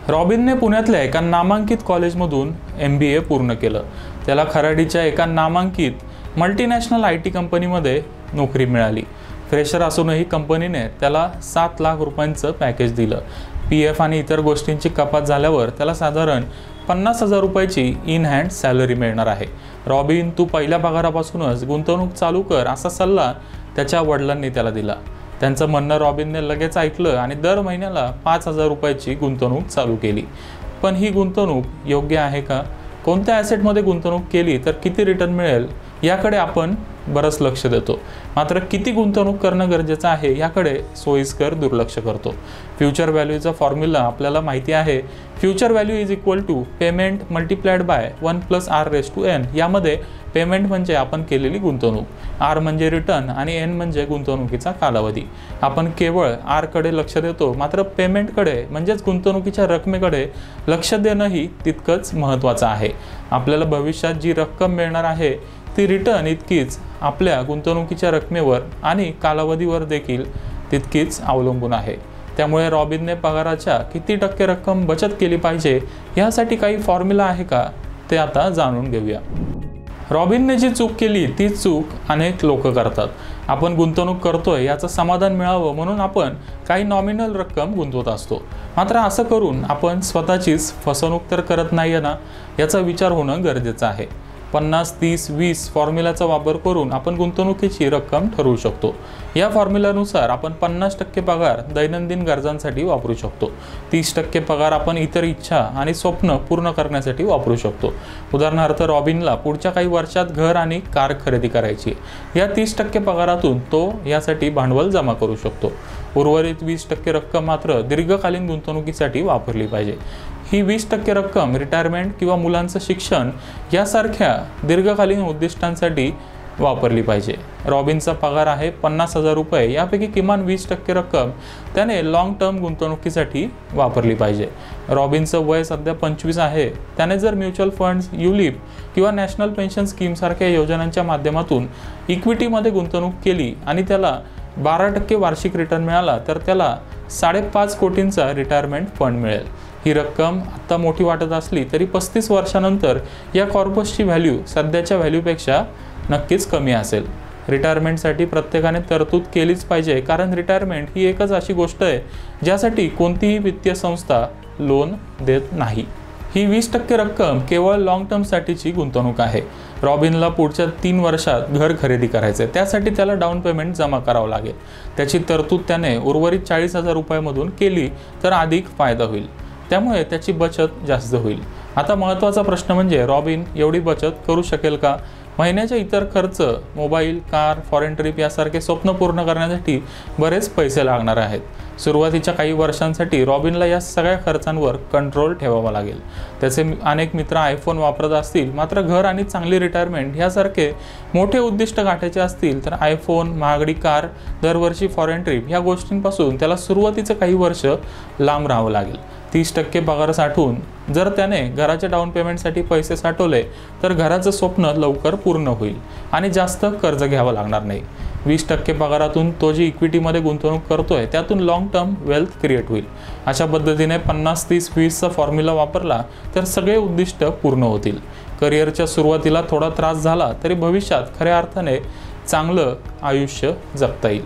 रॉबिनने पुण्यातल्या एका नामांकित कॉलेजमधून MBA पूर्ण केलं। त्याला खराडीच्या एका नामांकित मल्टीनॅशनल IT कंपनीमध्ये नोकरी मिळाली। फ्रेशर असूनही कंपनीने त्याला 7 लाख रुपयांचं पॅकेज दिलं। PF आणि इतर गोष्टींची कपात झाल्यावर त्याला साधारण 50,000 रुपयाची इन हँड सॅलरी मिळणार आहे। रॉबिन, तू पहिल्या पगारापासूनच गुंतवणूक चालू कर असा सल्ला त्याच्या वडिलांनी त्याला दिला। त्यांचं म्हणणं रॉबिनने लगेच ऐकलं आणि दर महिन्याला 5,000 रुपयाची गुंतवणूक चालू केली। पण ही गुंतवणूक योग्य आहे का? कोणत्या ॲसेटमध्ये गुंतवणूक केली तर किती रिटर्न मिळेल याकडे आपण बरंच लक्ष देतो, मात्र किती गुंतवणूक करणं गरजेचं आहे याकडे सोयीस्कर दुर्लक्ष करतो। फ्युचर व्हॅल्यूचा फॉर्म्युला आपल्याला माहिती आहे। Future value is equal to payment multiplied by 1 + r⁴n। यामध्ये पेमेंट म्हणजे आपण केलेली गुंतवणूक, R म्हणजे रिटर्न आणि N म्हणजे गुंतवणुकीचा कालावधी। आपण केवळ R कडे लक्ष देतो, मात्र पेमेंटकडे म्हणजेच गुंतवणुकीच्या रकमेकडे लक्ष देणंही तितकंच महत्त्वाचं आहे। आपल्याला भविष्यात जी रक्कम मिळणार आहे ती रिटर्न इतकीच आपल्या गुंतवणुकीच्या रकमेवर आणि कालावधीवर देखील तितकीच अवलंबून आहे। त्यामुळे रॉबिनने पगाराच्या किती टक्के रक्कम बचत केली पाहिजे यासाठी काही फॉर्म्युला आहे का ते आता जाणून घेऊया। रॉबिनने जी चूक केली तीच चूक अनेक लोक करतात। आपण गुंतवणूक करतोय याचं समाधान मिळावं म्हणून आपण काही नॉमिनल रक्कम गुंतवत असतो, मात्र असं करून आपण स्वतःचीच फसवणूक तर करत नाही ना, याचा विचार होणं गरजेचं आहे। 50-30-20 फॉर्म्युलाचा वापर करून आपण गुंतवणुकीची रक्कम ठरवू शकतो। या फॉर्म्युलानुसार आपण 50% पगार दैनंदिन गरजांसाठी वापरू शकतो, 30% पगार आपण इतर इच्छा आणि स्वप्न पूर्ण करण्यासाठी वापरू शकतो। उदाहरणार्थ, रॉबिनला पुढच्या काही वर्षात घर आणि कार खरेदी करायची, या 30% पगारातून तो यासाठी भांडवल जमा करू शकतो। उर्वरित 20% रक्कम मात्र दीर्घकालीन गुंतवणुकीसाठी वापरली पाहिजे। ही 20% रक्कम रिटायरमेंट किंवा मुलांचं शिक्षण यासारख्या दीर्घकालीन उद्दिष्टांसाठी वापरली पाहिजे। रॉबिनचा पगार आहे 50,000 रुपये, यापैकी किमान 20% रक्कम त्याने लॉंग टर्म गुंतवणुकीसाठी वापरली पाहिजे। रॉबिनचं वय सध्या 25 आहे। त्याने जर म्युच्युअल फंड्स, युलिप किंवा नॅशनल पेन्शन स्कीमसारख्या योजनांच्या माध्यमातून इक्विटीमध्ये गुंतवणूक केली आणि त्याला 12% वार्षिक रिटर्न मिळाला तर त्याला 5.5 कोटींचा रिटायरमेंट फंड मिळेल। ही रक्कम आत्ता मोठी वाटत असली तरी 35 वर्षानंतर या कॉर्पसची व्हॅल्यू सध्याच्या व्हॅल्यूपेक्षा नक्कीच कमी असेल। रिटायरमेंटसाठी प्रत्येकाने तरतूद केलीच पाहिजे, कारण रिटायरमेंट ही एकच अशी गोष्ट आहे ज्यासाठी कोणतीही वित्तीय संस्था लोन देत नाही। ही 20% रक्कम केवळ लॉंग टर्मसाठीची गुंतवणूक आहे। रॉबिनला पुढच्या 3 वर्षात घर खरेदी करायचे, त्यासाठी त्याला डाऊन पेमेंट जमा करावं लागेल। त्याची तरतूद त्याने उर्वरित 40,000 रुपयांमधून केली तर अधिक फायदा होईल, त्यामुळे त्याची बचत जास्त होईल। आता महत्त्वाचा प्रश्न म्हणजे रॉबिन एवढी बचत करू शकेल का? महिन्याचे इतर खर्च, मोबाईल, कार, फॉरेन ट्रिप यासारखे स्वप्न पूर्ण करण्यासाठी बरेच पैसे लागणार आहेत। सुरुवातीच्या काही वर्षांसाठी रॉबिनला या सगळ्या खर्चांवर कंट्रोल ठेवावा लागेल। त्याचे अनेक मित्र आयफोन वापरत असतील, मात्र घर आणि चांगली रिटायरमेंट यासारखे मोठे उद्दिष्ट गाठायचे असतील तर आयफोन, महागडी कार, दरवर्षी फॉरेन ट्रिप या गोष्टींपासून त्याला सुरुवातीचं काही वर्ष लांब राहावं लागेल। 30% पगार साठवून जर त्याने घराच्या डाऊन पेमेंटसाठी पैसे साठवले तर घराचं स्वप्न लवकर पूर्ण होईल आणि जास्त कर्ज घ्यावं लागणार नाही। 20% पगारातून तो जी इक्विटीमध्ये गुंतवणूक करतोय त्यातून लॉंग टर्म वेल्थ क्रिएट होईल। अशा पद्धतीने 50-30-20चा फॉर्म्युला वापरला तर सगळे उद्दिष्ट पूर्ण होतील। करिअरच्या सुरुवातीला थोडा त्रास झाला तरी भविष्यात खऱ्या अर्थाने चांगलं आयुष्य जगता येईल।